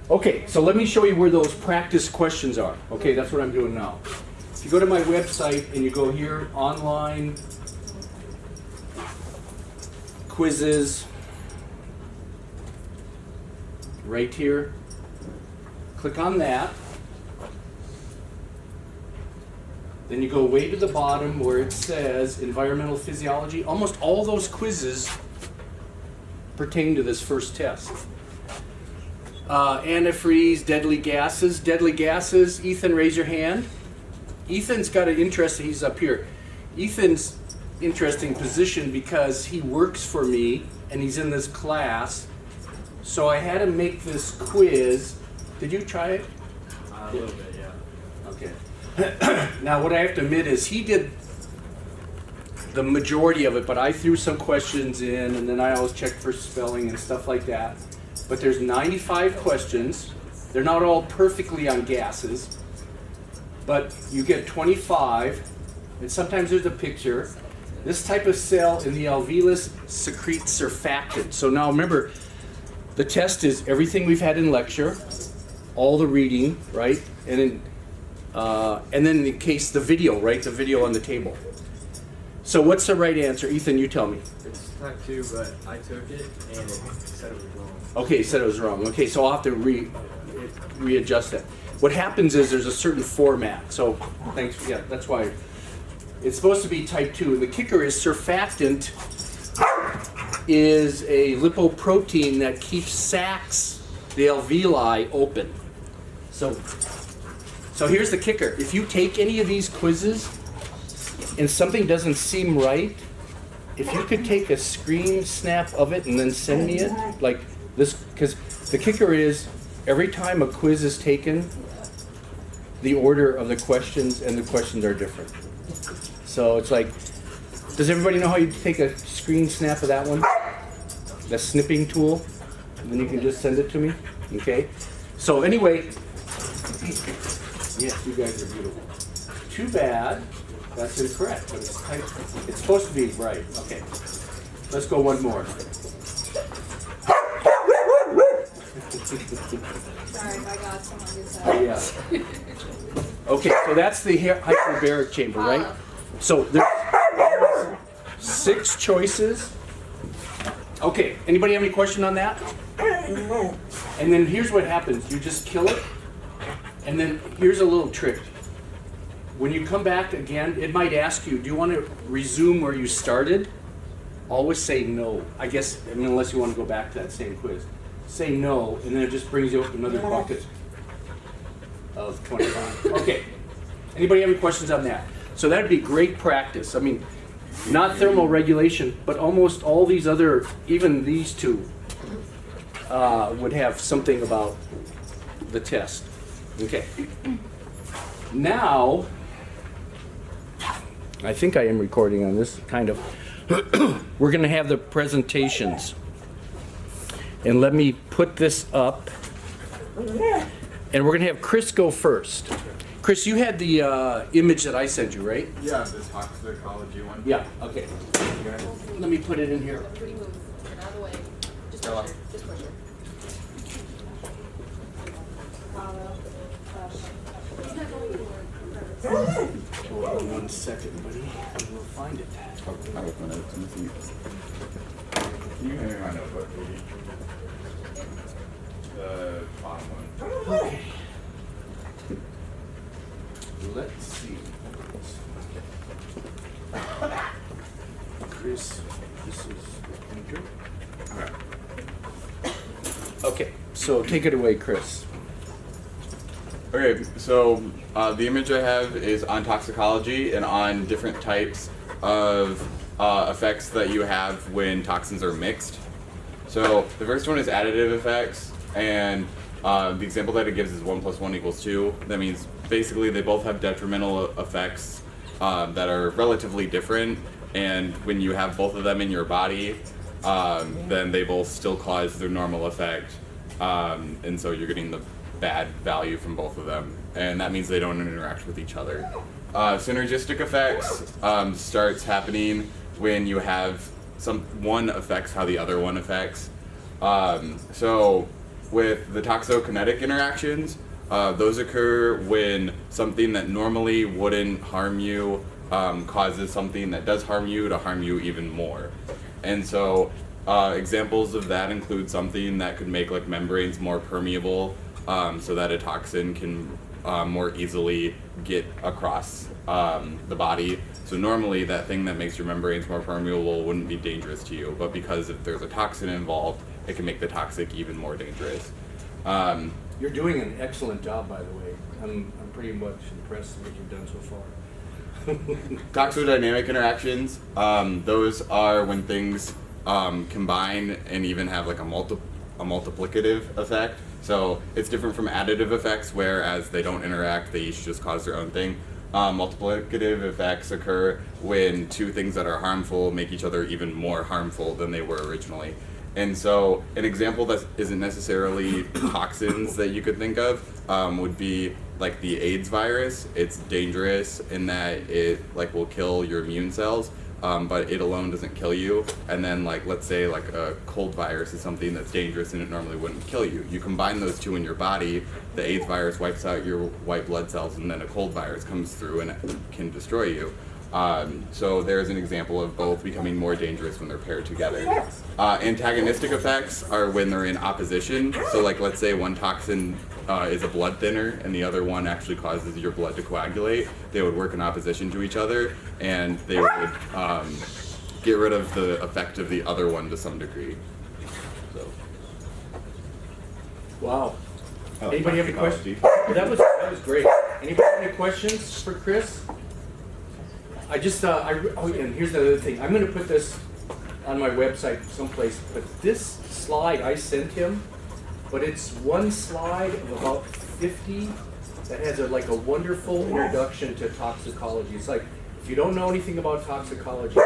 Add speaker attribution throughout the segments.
Speaker 1: Okay, so let me show you where those practice questions are. Okay, that's what I'm doing now. If you go to my website and you go here, online, quizzes, right here, click on that. Then you go way to the bottom where it says environmental physiology. Almost all those quizzes pertain to this first test. Antifreeze, deadly gases. Deadly gases, Ethan, raise your hand. Ethan's got an interesting, he's up here. Ethan's interesting position because he works for me and he's in this class. So I had to make this quiz. Did you try it?
Speaker 2: A little bit, yeah.
Speaker 1: Okay. Now what I have to admit is he did the majority of it, but I threw some questions in and then I always check for spelling and stuff like that. But there's 95 questions. They're not all perfectly on gases, but you get 25, and sometimes there's a picture. This type of cell in the alveolus secretes surfactant. So now remember, the test is everything we've had in lecture, all the reading, right? And then in the case, the video, right? The video on the table. So what's the right answer? Ethan, you tell me.
Speaker 2: It's type 2, but I took it and it said it was wrong.
Speaker 1: Okay, it said it was wrong. Okay, so I'll have to readjust that. What happens is there's a certain format. So thanks, yeah, that's why it's supposed to be type 2. And the kicker is surfactant is a lipoprotein that keeps sacs, the alveoli, open. So here's the kicker. If you take any of these quizzes and something doesn't seem right, if you could take a screen snap of it and then send me it, like this, because the kicker is every time a quiz is taken, the order of the questions and the questions are different. So it's like, does everybody know how you take a screen snap of that one? The snipping tool, and then you can just send it to me, okay? So anyway, yes, you guys are beautiful. Too bad. That's incorrect, but it's type, it's supposed to be right. Okay, let's go one more.
Speaker 3: Sorry, my God, someone gets that.
Speaker 1: Yeah. Okay, so that's the hyperbaric chamber, right? So there's 6 choices. Okay, anybody have any question on that? And then here's what happens. You just kill it, and then here's a little trick. When you come back again, it might ask you, do you want to resume where you started? Always say no. I guess, I mean, unless you want to go back to that same quiz. Say no, and then it just brings you up another bucket of 25. Okay. Anybody have any questions on that? So that'd be great practice. I mean, not thermal regulation, but almost all these other, even these two, would have something about the test. Okay. Now, I think I am recording on this, kind of. We're going to have the presentations. And let me put this up. And we're going to have Chris go first. Chris, you had the image that I sent you, right?
Speaker 4: Yeah, the toxicology one.
Speaker 1: Yeah, okay. Let me put it in here.
Speaker 3: Pretty move. Get out of the way. Just
Speaker 4: Stella.
Speaker 3: push her. Just push her.
Speaker 1: Hold on 1 second, buddy. And we'll find it.
Speaker 4: I was going to see. You can find out what movie. The bottom one.
Speaker 1: Okay. Let's see. Chris, this is the pointer. Okay, so take it away, Chris.
Speaker 4: Okay, so the image I have is on toxicology and on different types of effects that you have when toxins are mixed. So the first one is additive effects, and the example that it gives is 1 + 1 = 2. That means basically they both have detrimental effects that are relatively different, and when you have both of them in your body, then they both still cause their normal effect, and so you're getting the bad value from both of them, and that means they don't interact with each other. Synergistic effects starts happening when you have one affects how the other one affects. So with the toxicokinetic interactions, those occur when something that normally wouldn't harm you causes something that does harm you to harm you even more. And so examples of that include something that could make like membranes more permeable so that a toxin can more easily get across the body. So normally that thing that makes your membranes more permeable wouldn't be dangerous to you, but because if there's a toxin involved, it can make the toxic even more dangerous.
Speaker 1: You're doing an excellent job, by the way. I'm pretty much impressed with what you've done so far.
Speaker 4: Toxodynamic interactions, those are when things combine and even have like a multiplicative effect. So it's different from additive effects, whereas they don't interact, they each just cause their own thing. Multiplicative effects occur when two things that are harmful make each other even more harmful than they were originally. And so an example that isn't necessarily toxins that you could think of would be like the AIDS virus. It's dangerous in that it like will kill your immune cells, but it alone doesn't kill you. And then like let's say like a cold virus is something that's dangerous and it normally wouldn't kill you. You combine those two in your body, the AIDS virus wipes out your white blood cells, and then a cold virus comes through and it can destroy you. So there's an example of both becoming more dangerous when they're paired together. Antagonistic effects are when they're in opposition. So like let's say one toxin is a blood thinner and the other one actually causes your blood to coagulate. They would work in opposition to each other, and they would get rid of the effect of the other one to some degree. So.
Speaker 1: Wow.
Speaker 4: I like
Speaker 1: Anybody have any
Speaker 4: toxicology.
Speaker 1: questions? That was great. Anybody have any questions for Chris? I just, and here's the other thing. I'm going to put this on my website someplace, but this slide I sent him, but it's one slide of about 50 that has like a wonderful introduction to toxicology. It's like, if you don't know anything about toxicology, you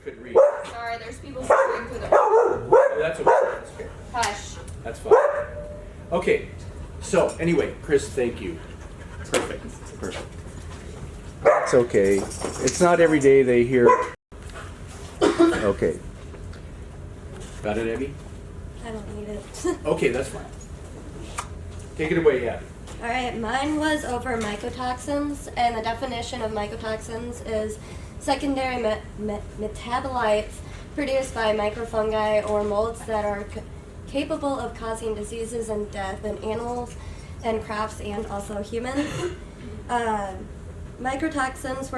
Speaker 1: could read.
Speaker 3: Sorry, there's people screaming through the.
Speaker 1: Oh, that's okay. That's okay.
Speaker 3: Hush.
Speaker 1: That's fine. Okay. So anyway, Chris, thank you. Perfect. Perfect. It's okay. It's not every day they hear. Okay. Got it, Abby?
Speaker 5: I don't need it.
Speaker 1: Okay, that's fine. Take it away, Abby.
Speaker 5: Alright, mine was over mycotoxins, and the definition of mycotoxins is secondary metabolites produced by microfungi or molds that are capable of causing diseases and death in animals and crops and also humans. Mycotoxins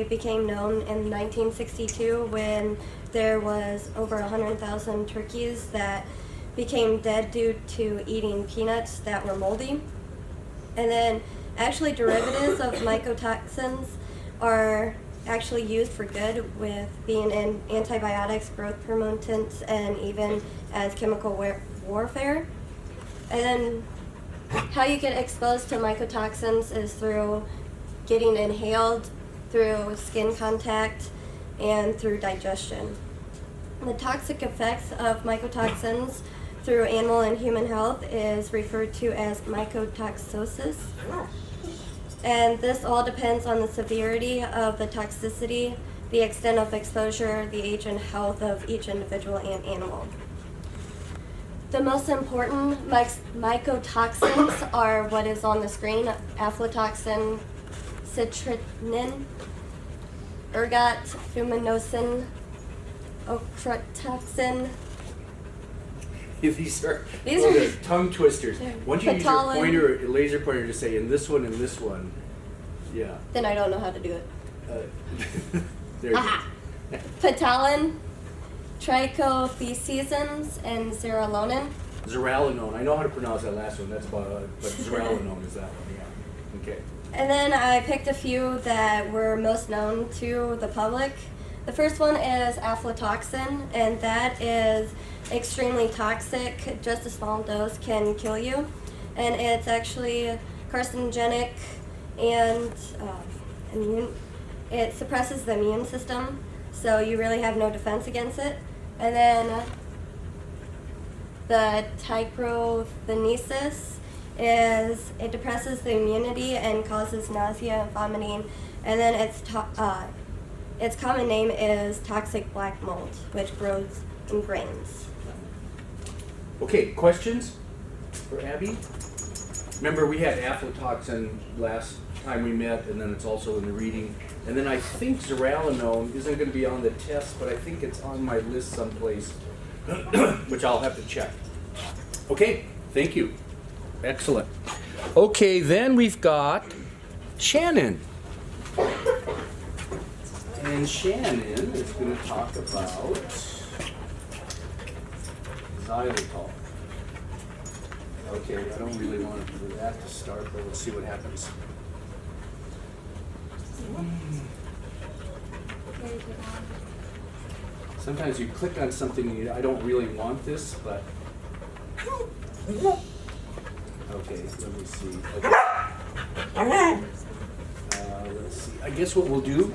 Speaker 5: became known in 1962 when there was over 100,000 turkeys that became dead due to eating peanuts that were moldy. And then actually derivatives of mycotoxins are actually used for good, with being in antibiotics, growth promotants, and even as chemical warfare. And then how you get exposed to mycotoxins is through getting inhaled, through skin contact, and through digestion. The toxic effects of mycotoxins through animal and human health is referred to as mycotoxosis. And this all depends on the severity of the toxicity, the extent of exposure, the age and health of each individual and animal. The most important mycotoxins are what is on the screen: aflatoxin, citrinin, ergot, fuminosin, ochratoxin.
Speaker 1: These are
Speaker 5: These are
Speaker 1: tongue twisters. Once you use your
Speaker 5: Petalin.
Speaker 1: pointer, laser pointer, to say in this one and this one, yeah.
Speaker 5: Then I don't know how to do it.
Speaker 1: There you
Speaker 5: Aha! Petalin, trichothecesins, and zearalenone.
Speaker 1: go. Zearalenone. I know how to pronounce that last one. That's about it. But zearalenone is that one, yeah. Okay.
Speaker 5: And then I picked a few that were most known to the public. The first one is aflatoxin, and that is extremely toxic. Just a small dose can kill you. And it's actually carcinogenic and it suppresses the immune system, so you really have no defense against it. And then the trichothecesins it depresses the immunity and causes nausea and vomiting. And then its common name is toxic black mold, which grows in grains.
Speaker 1: Okay, questions for Abby? Remember, we had aflatoxin last time we met, and then it's also in the reading. And then I think zearalenone isn't going to be on the test, but I think it's on my list someplace, which I'll have to check. Okay, thank you. Excellent. Okay, then we've got Shannon. And Shannon is going to talk about xylitol. Okay, I don't really want to do that to start, but let's see what happens. Sometimes you click on something and I don't really want this, but okay, let me see. Okay. Let's see. I guess what we'll do,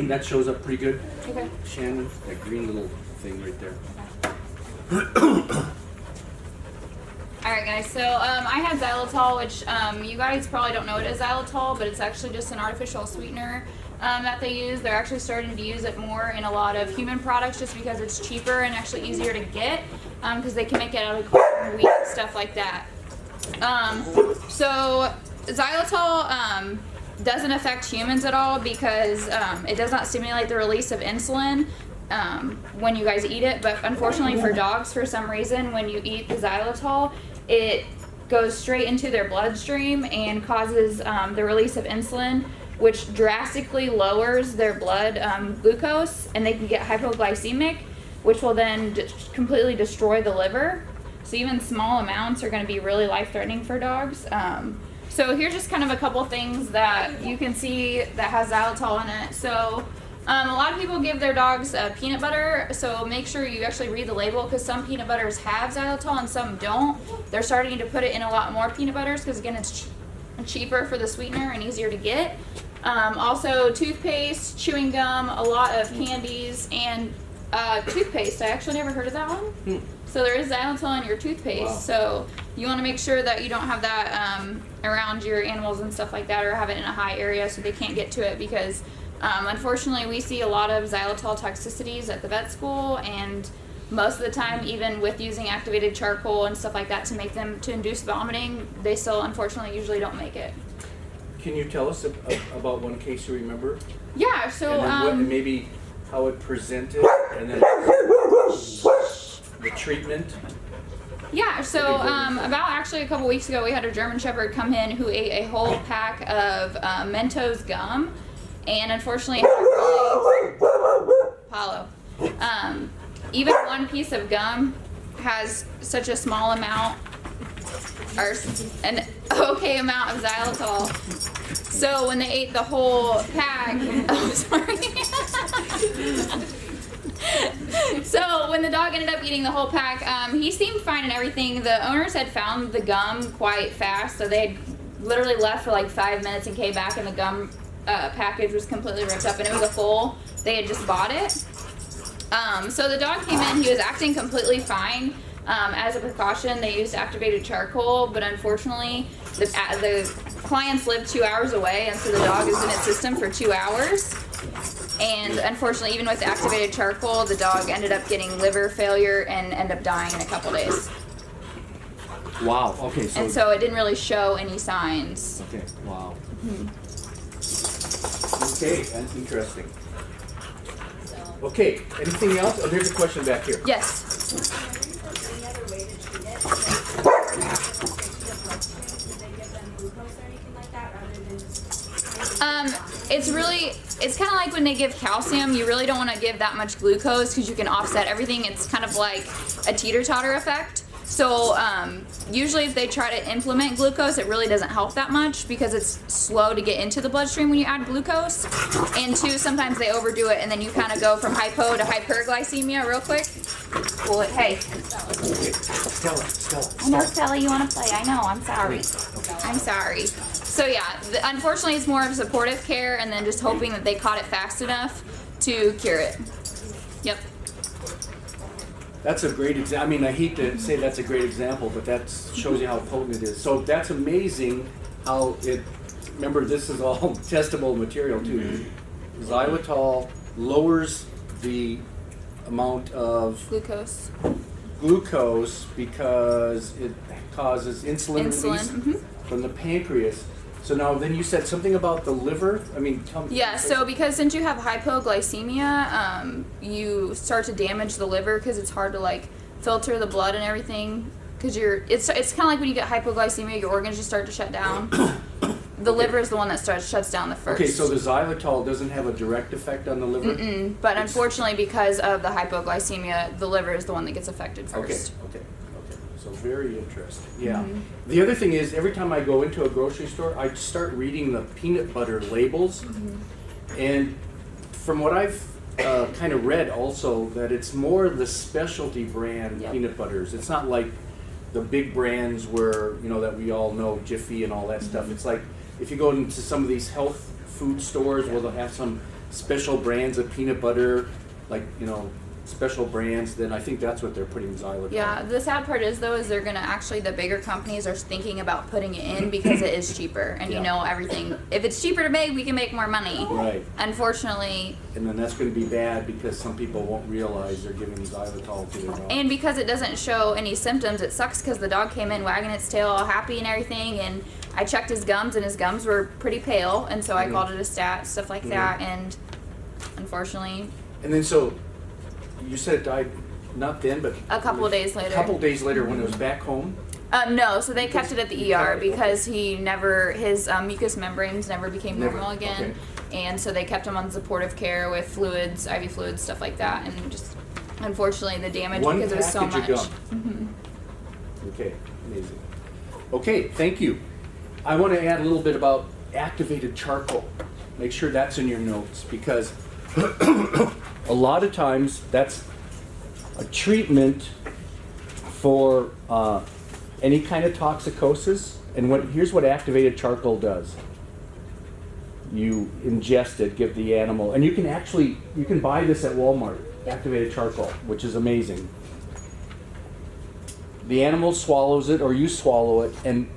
Speaker 1: that shows up pretty good.
Speaker 3: Okay.
Speaker 1: Shannon, that green little thing right there.
Speaker 3: Alright guys, so I had xylitol, which you guys probably don't know it as xylitol, but it's actually just an artificial sweetener that they use. They're actually starting to use it more in a lot of human products just because it's cheaper and actually easier to get because they can make it out of corn, wheat, stuff like that. So xylitol doesn't affect humans at all because it does not stimulate the release of insulin when you guys eat it, but unfortunately for dogs, for some reason, when you eat the xylitol, it goes straight into their bloodstream and causes the release of insulin, which drastically lowers their blood glucose, and they can get hypoglycemic, which will then completely destroy the liver. So even small amounts are going to be really life-threatening for dogs. So here's just kind of a couple things that you can see that has xylitol in it. So a lot of people give their dogs peanut butter, so make sure you actually read the label because some peanut butters have xylitol and some don't. They're starting to put it in a lot more peanut butters because again it's cheaper for the sweetener and easier to get. Also toothpaste, chewing gum, a lot of candies, and toothpaste. I actually never heard of that one. So there is xylitol in your toothpaste.
Speaker 1: Wow.
Speaker 3: So you want to make sure that you don't have that around your animals and stuff like that, or have it in a high area so they can't get to it because unfortunately we see a lot of xylitol toxicities at the vet school, and most of the time even with using activated charcoal and stuff like that to induce vomiting, they still unfortunately usually don't make it.
Speaker 1: Can you tell us about one case you remember?
Speaker 3: Yeah, so
Speaker 1: And then maybe how it presented, and then the treatment?
Speaker 3: yeah, so about actually a couple weeks ago we had a German Shepherd come in who ate a whole pack of Mentos gum, and unfortunately Apollo. Even one piece of gum has such a small amount, or an okay amount of xylitol. So when they ate the whole pack, oh sorry. So when the dog ended up eating the whole pack, he seemed fine and everything. The owners had found the gum quite fast, so they had literally left for like 5 minutes and came back, and the gum package was completely ripped up, and it was a full. They had just bought it. So the dog came in, he was acting completely fine. As a precaution, they used activated charcoal, but unfortunately, the clients live 2 hours away, and so the dog is in its system for 2 hours. And unfortunately, even with the activated charcoal, the dog ended up getting liver failure and ended up dying in a couple days.
Speaker 1: Wow. Okay.
Speaker 3: And so it didn't really show any signs.
Speaker 1: Okay. Wow. Okay. That's interesting. Okay. Anything else? Oh, there's a question back here.
Speaker 3: Yes.
Speaker 6: Any other way to treat it? Did they give them glucose or anything like that rather than just
Speaker 3: It's kind of like when they give calcium, you really don't want to give that much glucose because you can offset everything. It's kind of like a teeter-totter effect. So usually if they try to implement glucose, it really doesn't help that much because it's slow to get into the bloodstream when you add glucose. And two, sometimes they overdo it and then you kind of go from hypo to hyperglycemia real quick. Well, hey.
Speaker 1: Okay. Stella.
Speaker 3: I know, Stella, you want to play. I know, I'm sorry. I'm sorry. So yeah, unfortunately it's more of supportive care and then just hoping that they caught it fast enough to cure it. Yep.
Speaker 1: That's a great example. I mean, I hate to say that's a great example, but that shows you how potent it is. So that's amazing how it, remember this is all testable material too. Xylitol lowers the amount of
Speaker 3: Glucose.
Speaker 1: glucose because it causes insulin release
Speaker 3: Insulin.
Speaker 1: from the pancreas. So now, then you said something about the liver. I mean, tell me.
Speaker 3: Yeah, so because since you have hypoglycemia, you start to damage the liver because it's hard to like filter the blood and everything. Because it's kind of like when you get hypoglycemia, your organs just start to shut down. The liver is the one that shuts down the first.
Speaker 1: Okay, so the xylitol doesn't have a direct effect on the liver?
Speaker 3: But unfortunately, because of the hypoglycemia, the liver is the one that gets affected first.
Speaker 1: Okay. So very interesting. Yeah. The other thing is, every time I go into a grocery store, I start reading the peanut butter labels. And from what I've kind of read also, that it's more the specialty brand peanut butters. It's not like the big brands where, that we all know, Jiffy and all that stuff. It's like, if you go into some of these health food stores where they'll have some special brands of peanut butter, like, special brands, then I think that's what they're putting xylitol.
Speaker 3: Yeah, the sad part is though, is they're gonna the bigger companies are thinking about putting it in because it is cheaper, and everything. If it's cheaper to make, we can make more money.
Speaker 1: Right.
Speaker 3: Unfortunately.
Speaker 1: And then that's going to be bad because some people won't realize they're giving xylitol to their dog.
Speaker 3: And because it doesn't show any symptoms, it sucks because the dog came in wagging its tail all happy and everything, and I checked his gums and his gums were pretty pale, and so I called it a stat, stuff like that, and unfortunately.
Speaker 1: And then so, you said it died not then, but
Speaker 3: A couple of days later.
Speaker 1: A couple of days later when it was back home?
Speaker 3: No, so they kept it at the ER because his mucous membranes never became normal again.
Speaker 1: Okay.
Speaker 3: And so they kept him on supportive care with fluids, IV fluids, stuff like that. And just, unfortunately, the damage because it was so much.
Speaker 1: Okay, amazing. Okay, thank you. I want to add a little bit about activated charcoal. Make sure that's in your notes because a lot of times that's a treatment for any kind of toxicosis. And here's what activated charcoal does. You ingest it, give the animal, and you can buy this at Walmart, activated charcoal, which is amazing. The animal swallows it or you swallow it, and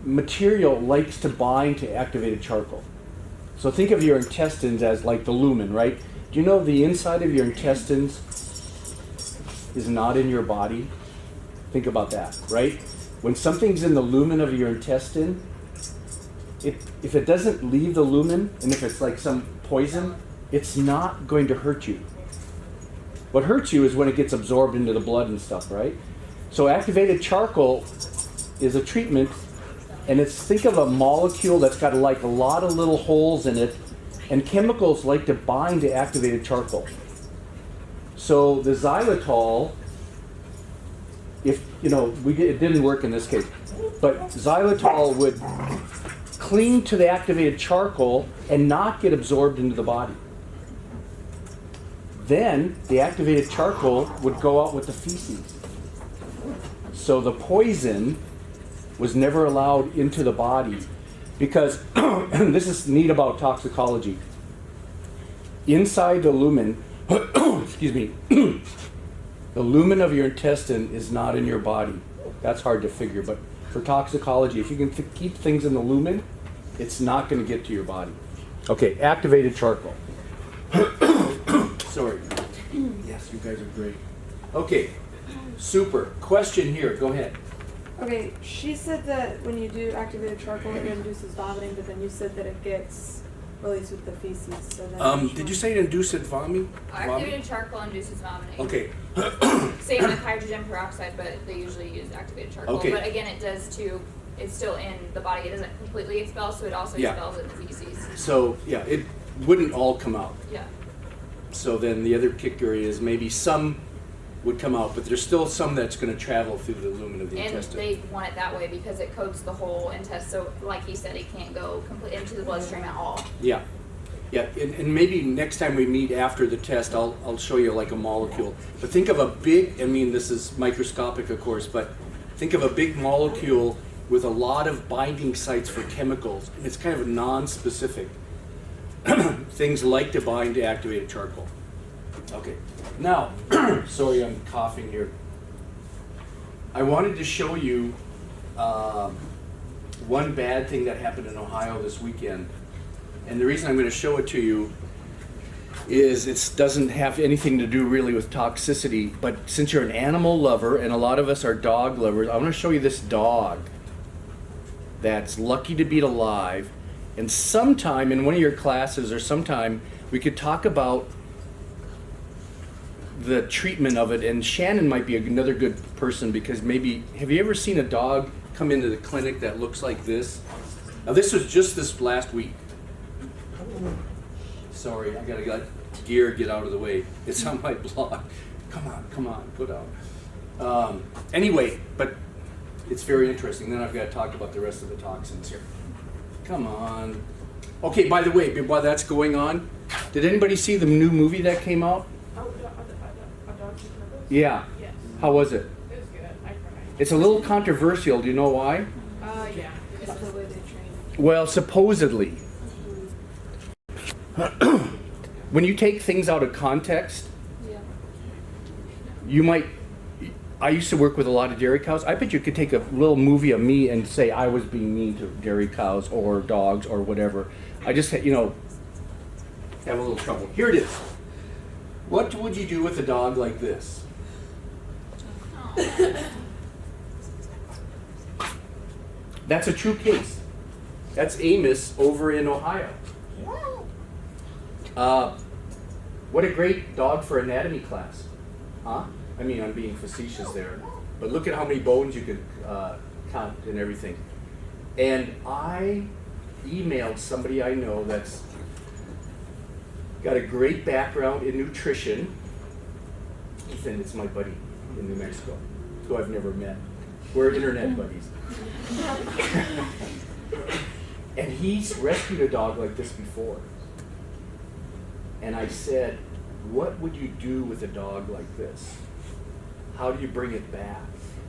Speaker 1: material likes to bind to activated charcoal. So think of your intestines as like the lumen, right? Do you know the inside of your intestines is not in your body? Think about that, right? When something's in the lumen of your intestine, if it doesn't leave the lumen, and if it's like some poison, it's not going to hurt you. What hurts you is when it gets absorbed into the blood and stuff, right? So activated charcoal is a treatment, and think of a molecule that's got like a lot of little holes in it, and chemicals like to bind to activated charcoal. So the xylitol, it didn't work in this case, but xylitol would cling to the activated charcoal and not get absorbed into the body. Then the activated charcoal would go out with the feces. So the poison was never allowed into the body because, and this is neat about toxicology, inside the lumen, excuse me, the lumen of your intestine is not in your body. That's hard to figure, but for toxicology, if you can keep things in the lumen, it's not going to get to your body. Okay, activated charcoal. Sorry. Yes, you guys are great. Okay, super. Question here, go ahead.
Speaker 7: Okay, she said that when you do activated charcoal, it induces vomiting, but then you said that it gets released with the feces. So then
Speaker 1: Did you say it induced vomiting?
Speaker 3: Activated charcoal induces vomiting.
Speaker 1: Okay.
Speaker 3: Same with hydrogen peroxide, but they usually use activated charcoal.
Speaker 1: Okay.
Speaker 3: But again, it does too. It's still in the body. It doesn't completely expel, so it also expels in the feces.
Speaker 1: So, yeah, it wouldn't all come out.
Speaker 3: Yeah.
Speaker 1: So then the other kicker is maybe some would come out, but there's still some that's going to travel through the lumen of the
Speaker 3: And
Speaker 1: intestine.
Speaker 3: they want it that way because it coats the whole intestine. So, like he said, it can't go completely into the bloodstream at all.
Speaker 1: Yeah. Yeah, and maybe next time we meet after the test, I'll show you like a molecule. But think of a big, this is microscopic, of course, but think of a big molecule with a lot of binding sites for chemicals. And it's kind of non-specific. Things like to bind to activated charcoal. Okay. Now, sorry, I'm coughing here. I wanted to show you one bad thing that happened in Ohio this weekend. And the reason I'm going to show it to you is it doesn't have anything to do really with toxicity, but since you're an animal lover, and a lot of us are dog lovers, I want to show you this dog that's lucky to be alive. And sometime in one of your classes or sometime we could talk about the treatment of it, and Shannon might be another good person because maybe, have you ever seen a dog come into the clinic that looks like this? Now this was just this last week. Sorry, I gotta let gear get out of the way. It's on my blog. Come on, go down. Anyway, but it's very interesting. Then I've got to talk about the rest of the toxins here. Come on. Okay, by the way, while that's going on, did anybody see the new movie that came out?
Speaker 7: Oh, a dog to purpose?
Speaker 1: Yeah.
Speaker 7: Yes.
Speaker 1: How was it?
Speaker 7: It was good. I cried.
Speaker 1: It's a little controversial. Do you know why?
Speaker 7: Yeah. It's the way they train.
Speaker 1: Well, supposedly. When you take things out of context,
Speaker 7: Yeah.
Speaker 1: you might. I used to work with a lot of dairy cows. I bet you could take a little movie of me and say I was being mean to dairy cows or dogs or whatever. I just, have a little trouble. Here it is. What would you do with a dog like this? That's a true case. That's Amos over in Ohio. What a great dog for anatomy class. Huh? I mean, I'm being facetious there. But look at how many bones you could count and everything. And I emailed somebody I know that's got a great background in nutrition. Ethan, it's my buddy in New Mexico, who I've never met. We're internet buddies. And he's rescued a dog like this before. And I said, what would you do with a dog like this? How do you bring it back?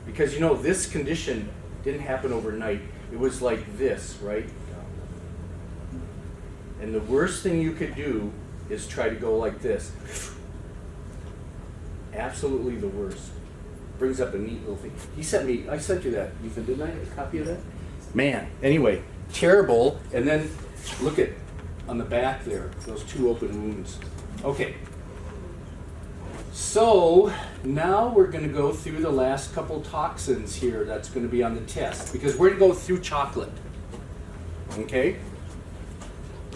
Speaker 1: Because this condition didn't happen overnight. It was like this, right? And the worst thing you could do is try to go like this. Absolutely the worst. Brings up a neat little thing. I sent you that, Ethan, didn't I? A copy of that? Man, anyway, terrible. And then look at on the back there, those two open wounds. Okay. So now we're going to go through the last couple toxins here that's going to be on the test, because we're going to go through chocolate. Okay?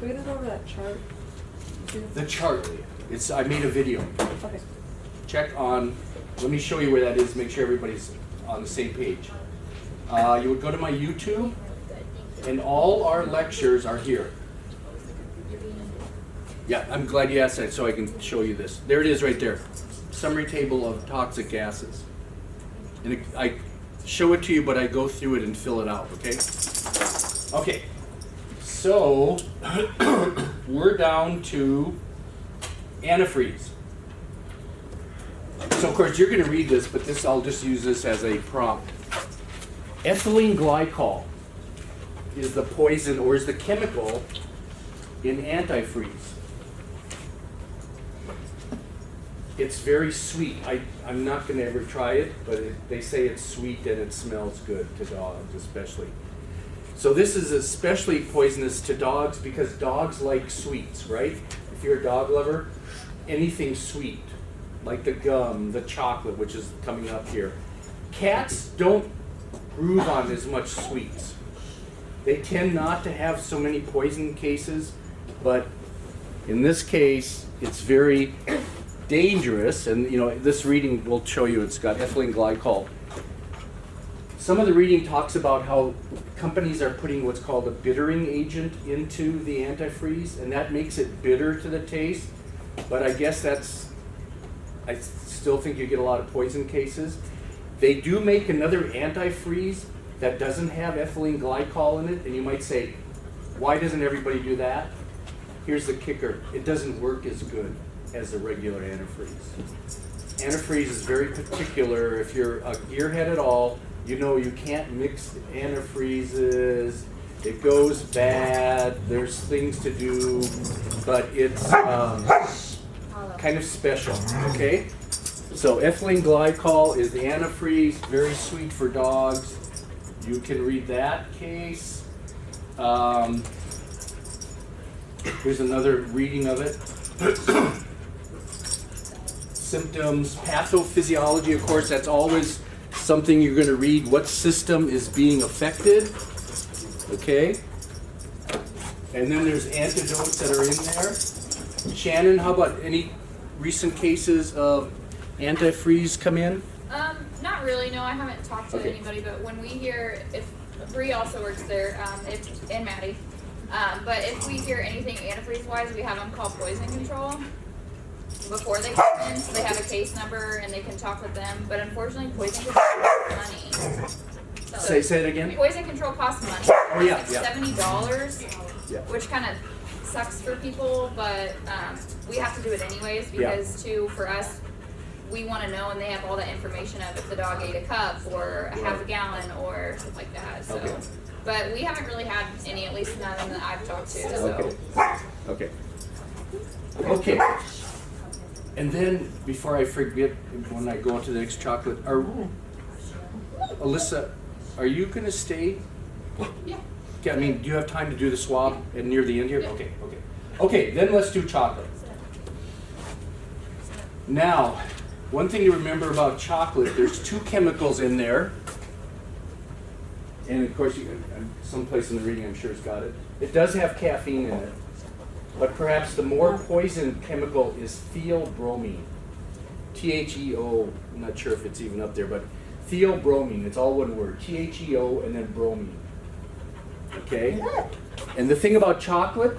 Speaker 7: We're gonna go over that chart.
Speaker 1: The chart. I made a video.
Speaker 7: Okay.
Speaker 1: Check on, let me show you where that is, make sure everybody's on the same page. You would go to my YouTube, and all our lectures are here. Yeah, I'm glad you asked that so I can show you this. There it is right there. Summary table of toxic gases. And I show it to you, but I go through it and fill it out, okay? Okay, so we're down to antifreeze. So of course you're going to read this, but I'll just use this as a prompt. Ethylene glycol is the poison, or is the chemical in antifreeze. It's very sweet. I'm not going to ever try it, but they say it's sweet and it smells good to dogs especially. So this is especially poisonous to dogs because dogs like sweets, right? If you're a dog lover, anything sweet, like the gum, the chocolate, which is coming up here. Cats don't groove on as much sweets. They tend not to have so many poison cases, but in this case, it's very dangerous, and this reading will show you it's got ethylene glycol. Some of the reading talks about how companies are putting what's called a bittering agent into the antifreeze, and that makes it bitter to the taste, but I guess I still think you get a lot of poison cases. They do make another antifreeze that doesn't have ethylene glycol in it, and you might say, why doesn't everybody do that? Here's the kicker, it doesn't work as good as the regular antifreeze. Antifreeze is very particular. If you're a gearhead at all, you can't mix antifreezes. It goes bad. There's things to do, but it's kind of special, okay? So ethylene glycol is the antifreeze, very sweet for dogs. You can read that case. Here's another reading of it. Symptoms, pathophysiology, of course, that's always something you're going to read. What system is being affected? Okay. And then there's antidotes that are in there. Shannon, how about any recent cases of antifreeze come in?
Speaker 3: Not really. No, I haven't talked to
Speaker 1: Okay.
Speaker 3: anybody. But when we hear, if Bree also works there, and Maddie. But if we hear anything antifreeze wise, we have them call poison control before they come in, so they have a case number and they can talk with them. But unfortunately, poison control costs money. So
Speaker 1: Say it again.
Speaker 3: poison control costs money.
Speaker 1: Oh, yeah,
Speaker 3: It's
Speaker 1: yeah.
Speaker 3: like $70,
Speaker 1: Yeah.
Speaker 3: which kind of sucks for people, but we have to do it anyways because for us, we want to know, and they have all that information of if the dog ate a cup or a half a gallon or stuff like that. So,
Speaker 1: Okay.
Speaker 3: but we haven't really had any, at least none that I've talked to. So.
Speaker 1: Okay. Okay. And then, before I forget, when I go into the next chocolate, Alyssa, are you going to stay?
Speaker 3: Yeah.
Speaker 1: Okay, I mean, do you have time to do the swab near the end here? Okay. Okay, then let's do chocolate. Now, one thing to remember about chocolate, there's two chemicals in there. And of course, someplace in the reading I'm sure has got it. It does have caffeine in it. But perhaps the more poison chemical is theobromine. Theo, I'm not sure if it's even up there, but theobromine, it's all one word. Theo and then bromine. Okay? And the thing about chocolate,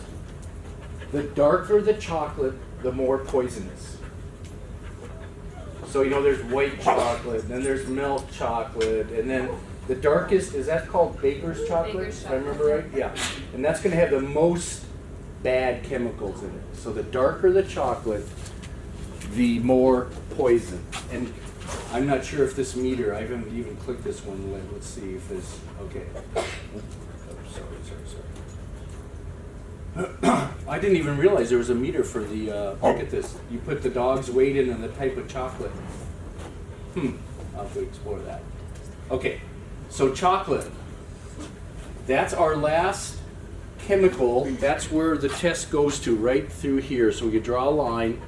Speaker 1: the darker the chocolate, the more poisonous. So, there's white chocolate, then there's milk chocolate, and then the darkest, is that called baker's chocolate?
Speaker 3: Baker's
Speaker 1: If I remember
Speaker 3: chocolate.
Speaker 1: right? Yeah. And that's going to have the most bad chemicals in it. So the darker the chocolate, the more poison. And I'm not sure if this meter, I haven't even clicked this one. Let's see if this, okay. Oh, sorry. I didn't even realize there was a meter for the, look at this. You put the dog's weight in and the type of chocolate. I'll have to explore that. Okay, so chocolate. That's our last chemical. That's where the test goes to, right through here. So we could draw a line.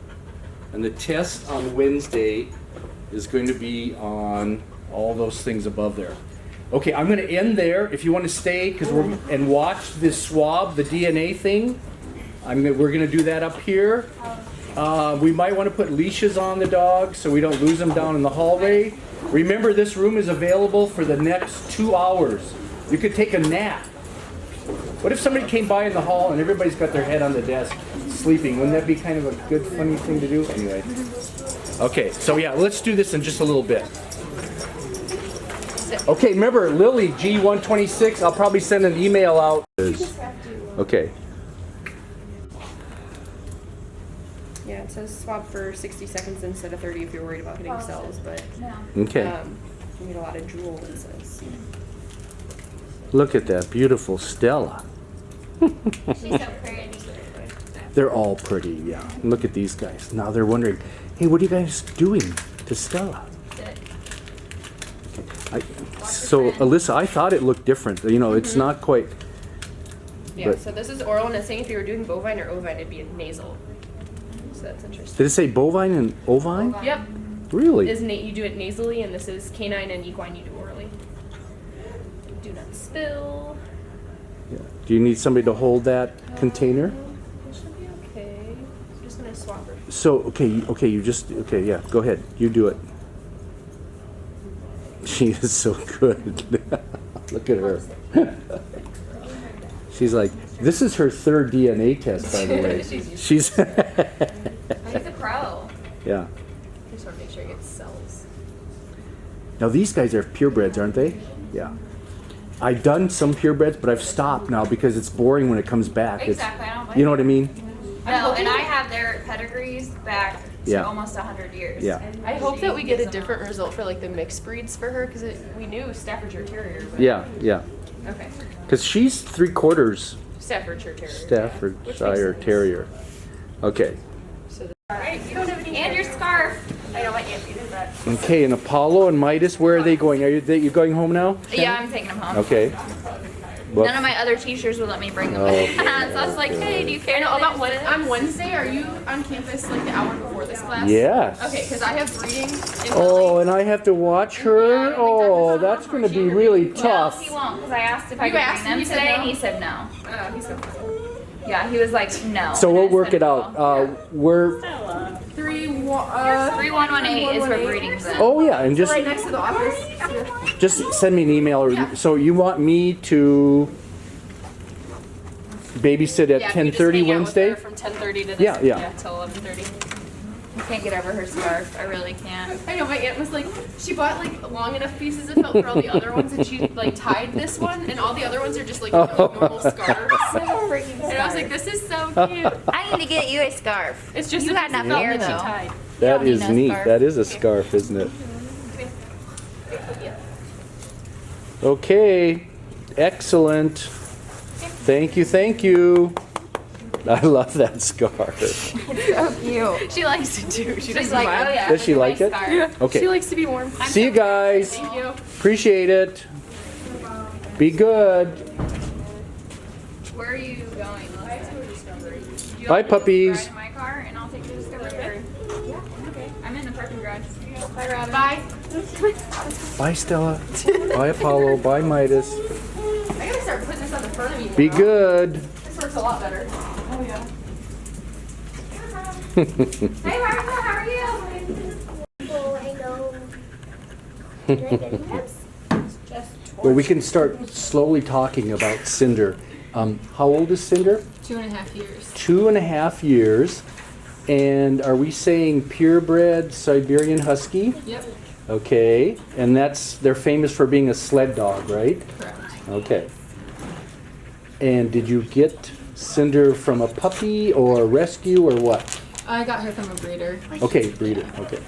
Speaker 1: And the test on Wednesday is going to be on all those things above there. Okay, I'm going to end there. If you want to stay and watch this swab, the DNA thing, we're going to do that up here. We might want to put leashes on the dog so we don't lose them down in the hallway. Remember, this room is available for the next 2 hours. You could take a nap. What if somebody came by in the hall and everybody's got their head on the desk sleeping? Wouldn't that be kind of a good, funny thing to do? Anyway. Okay, so yeah, let's do this in just a little bit. Okay, remember, Lily, G126, I'll probably send an email out. Okay.
Speaker 8: Yeah, it says swab for 60 seconds instead of 30 if you're worried about hitting cells, but
Speaker 1: Okay.
Speaker 8: you get a lot of drool, it says.
Speaker 1: Look at that beautiful Stella.
Speaker 3: She's so pretty.
Speaker 1: They're all pretty, yeah. Look at these guys. Now they're wondering, hey, what are you guys doing to Stella? So, Alyssa, I thought it looked different. It's not quite.
Speaker 8: Yeah,
Speaker 1: But-
Speaker 8: so this is oral, and it's saying if you were doing bovine or ovine, it'd be nasal. So that's interesting.
Speaker 1: Did it say bovine and ovine?
Speaker 8: Yep.
Speaker 1: Really?
Speaker 8: You do it nasally, and this is canine and equine, you do orally. Do not spill.
Speaker 1: Yeah. Do you need somebody to hold that container?
Speaker 8: It should be okay. I'm just gonna swab her.
Speaker 1: So, okay, yeah, go ahead. You do it. She is so good. Look at her. She's like, this is her third DNA test, by the way. She's
Speaker 3: She's a pro.
Speaker 1: yeah.
Speaker 8: I just want to make sure it gets cells.
Speaker 1: Now these guys are purebreds, aren't they? Yeah. I've done some purebreds, but I've stopped now because it's boring when it comes back.
Speaker 3: Exactly, I don't blame
Speaker 1: You know what I mean?
Speaker 3: No, and I have their pedigrees back to
Speaker 1: Yeah.
Speaker 3: almost 100 years.
Speaker 1: Yeah.
Speaker 8: I hope that we get a different result for like the mixed breeds for her because we knew Staffordshire Terrier. But
Speaker 1: Yeah.
Speaker 8: Okay.
Speaker 1: Because she's 3/4
Speaker 8: Staffordshire Terrier.
Speaker 1: Staffordshire Terrier. Okay.
Speaker 8: Alright, you don't have any.
Speaker 3: And your scarf.
Speaker 8: I know my aunt did that.
Speaker 1: Okay, and Apollo and Midas, where are they going? Are you going home now?
Speaker 3: Yeah, I'm taking them home.
Speaker 1: Okay. But-
Speaker 3: None of my other teachers would let me bring them.
Speaker 1: Okay,
Speaker 3: so I was like, hey, do you care?
Speaker 8: I know
Speaker 3: to
Speaker 8: about
Speaker 3: sit?
Speaker 8: on Wednesday. Are you on campus like the hour before this class?
Speaker 1: Yes.
Speaker 8: Okay, because I have reading. In
Speaker 1: Oh, and I have to watch
Speaker 8: Yeah, I
Speaker 1: her?
Speaker 8: don't think
Speaker 1: Oh,
Speaker 8: Dr.
Speaker 1: that's going to be
Speaker 8: Summer
Speaker 1: really
Speaker 3: No,
Speaker 1: tough.
Speaker 3: he won't, because I asked if I
Speaker 8: You
Speaker 3: could
Speaker 8: asked
Speaker 3: bring
Speaker 8: him,
Speaker 3: them
Speaker 8: he said
Speaker 3: today,
Speaker 8: no?
Speaker 3: and he said no.
Speaker 8: he's so fun.
Speaker 3: Yeah, he was like, no.
Speaker 1: So
Speaker 3: And
Speaker 1: we'll
Speaker 3: I
Speaker 1: work
Speaker 3: said,
Speaker 1: it out.
Speaker 3: well,
Speaker 1: We're,
Speaker 8: 3118
Speaker 3: is for breedings then.
Speaker 1: oh yeah, and
Speaker 8: Right next to the office.
Speaker 1: just send me an email. Or,
Speaker 8: Yeah.
Speaker 1: So you want me to babysit at
Speaker 8: Yeah,
Speaker 1: 10:30 Wednesday?
Speaker 8: From 10:30 to this,
Speaker 1: Yeah.
Speaker 8: till 11:30.
Speaker 3: I can't get over her scarf. I really can't.
Speaker 8: I know, my aunt was like, she bought like long enough pieces of felt for all the other ones, and she like tied this one, and all the other ones are just like normal scarves. And I was like, this is so cute.
Speaker 3: I need to get you a scarf.
Speaker 8: It's just
Speaker 3: You
Speaker 8: a
Speaker 3: got
Speaker 8: piece of
Speaker 3: enough
Speaker 8: felt
Speaker 3: hair,
Speaker 8: that she
Speaker 3: though.
Speaker 8: tied.
Speaker 1: That
Speaker 3: don't need
Speaker 1: is
Speaker 3: no
Speaker 1: neat.
Speaker 3: scarf.
Speaker 1: That is a scarf, isn't it? Okay. Excellent. Thank you. Thank you. I love that scarf.
Speaker 3: So cute.
Speaker 8: She likes it too. She
Speaker 3: She's
Speaker 8: doesn't
Speaker 3: like,
Speaker 8: mind.
Speaker 3: oh yeah.
Speaker 1: Does she like it?
Speaker 3: Scarf.
Speaker 1: Okay.
Speaker 8: She likes to be warm.
Speaker 1: See you guys.
Speaker 8: Thank you.
Speaker 1: Appreciate it. Be good.
Speaker 3: Where are you going? Do you
Speaker 1: Bye,
Speaker 3: want me to
Speaker 1: puppies.
Speaker 3: ride in my car and I'll take you to Discovery. Yeah. Okay. I'm in the parking garage. Bye, Robin.
Speaker 8: Bye.
Speaker 1: Bye, Stella. Bye, Apollo. Bye, Midas.
Speaker 8: I gotta start putting this on the front of me.
Speaker 1: Be
Speaker 8: now.
Speaker 1: good.
Speaker 8: This works a lot better. Oh yeah.
Speaker 3: Hey, Martha, how are you?
Speaker 5: Oh, I know. Can I get tips?
Speaker 1: Well, we can start slowly talking about Cinder. How old is Cinder?
Speaker 8: 2.5 years.
Speaker 1: 2.5 years. And are we saying purebred Siberian Husky?
Speaker 8: Yep.
Speaker 1: Okay. And they're famous for being a sled dog, right?
Speaker 8: Correct.
Speaker 1: Okay. And did you get Cinder from a puppy or rescue or what?
Speaker 8: I got her from a breeder.
Speaker 1: Okay, breeder. Okay.